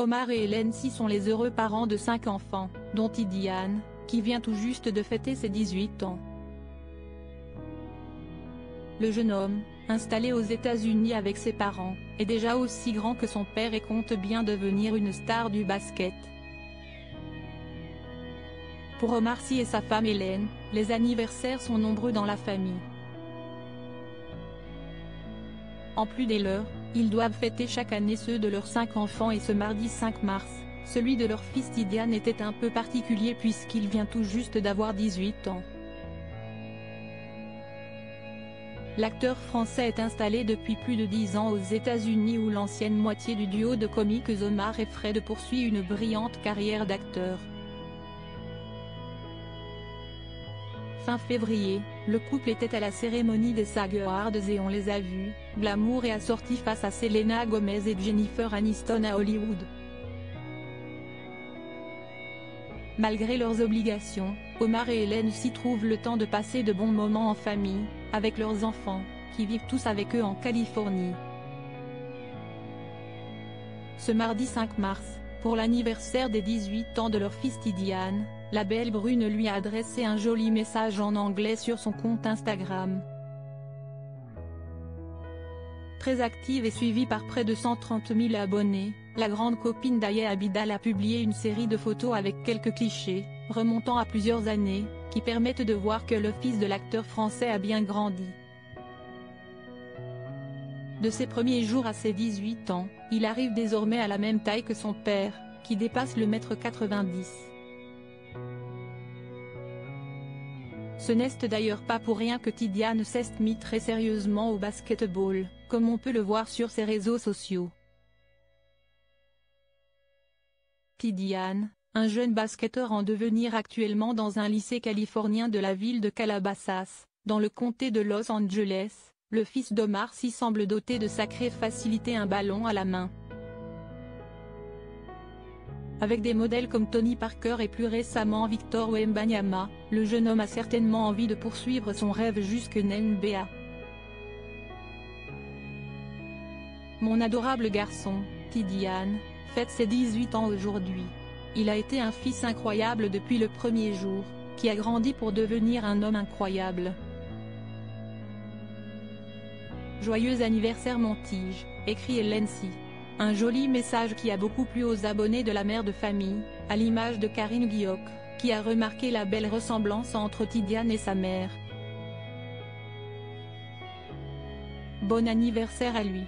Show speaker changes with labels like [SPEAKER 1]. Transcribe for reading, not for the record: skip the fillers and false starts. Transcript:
[SPEAKER 1] Omar et Hélène Si sont les heureux parents de 5 enfants, dont Tidiane, qui vient tout juste de fêter ses 18 ans. Le jeune homme, installé aux États-Unis avec ses parents, est déjà aussi grand que son père et compte bien devenir une star du basket. Pour Omar Sy et sa femme Hélène, les anniversaires sont nombreux dans la famille. En plus des leurs, ils doivent fêter chaque année ceux de leurs 5 enfants et ce mardi 5 mars, celui de leur fils Tidiane était un peu particulier puisqu'il vient tout juste d'avoir 18 ans. L'acteur français est installé depuis plus de 10 ans aux États-Unis où l'ancienne moitié du duo de comiques Omar et Fred poursuit une brillante carrière d'acteur. Fin février, le couple était à la cérémonie des SAG Awards et on les a vus, glamour et assortis face à Selena Gomez et Jennifer Aniston à Hollywood. Malgré leurs obligations, Omar et Hélène s'y trouvent le temps de passer de bons moments en famille, avec leurs enfants, qui vivent tous avec eux en Californie. Ce mardi 5 mars, pour l'anniversaire des 18 ans de leur fils Tidiane, la belle brune lui a adressé un joli message en anglais sur son compte Instagram. Très active et suivie par près de 130 000 abonnés, la grande copine d'Aya Abidal a publié une série de photos avec quelques clichés, remontant à plusieurs années, qui permettent de voir que le fils de l'acteur français a bien grandi. De ses premiers jours à ses 18 ans, il arrive désormais à la même taille que son père, qui dépasse le 1,90 m. Ce n'est d'ailleurs pas pour rien que Tidiane s'est mis très sérieusement au basketball, comme on peut le voir sur ses réseaux sociaux. Tidiane, un jeune basketteur en devenir actuellement dans un lycée californien de la ville de Calabasas, dans le comté de Los Angeles, le fils d'Omar Sy semble doté de sacrées facilités un ballon à la main. Avec des modèles comme Tony Parker et plus récemment Victor Wembanyama, le jeune homme a certainement envie de poursuivre son rêve jusqu'en NBA. Mon adorable garçon, Tidiane, fête ses 18 ans aujourd'hui. Il a été un fils incroyable depuis le premier jour, qui a grandi pour devenir un homme incroyable. Joyeux anniversaire mon tige, écrit Hélène Si. Un joli message qui a beaucoup plu aux abonnés de la mère de famille, à l'image de Karine Guilloc, qui a remarqué la belle ressemblance entre Tidiane et sa mère. Bon anniversaire à lui.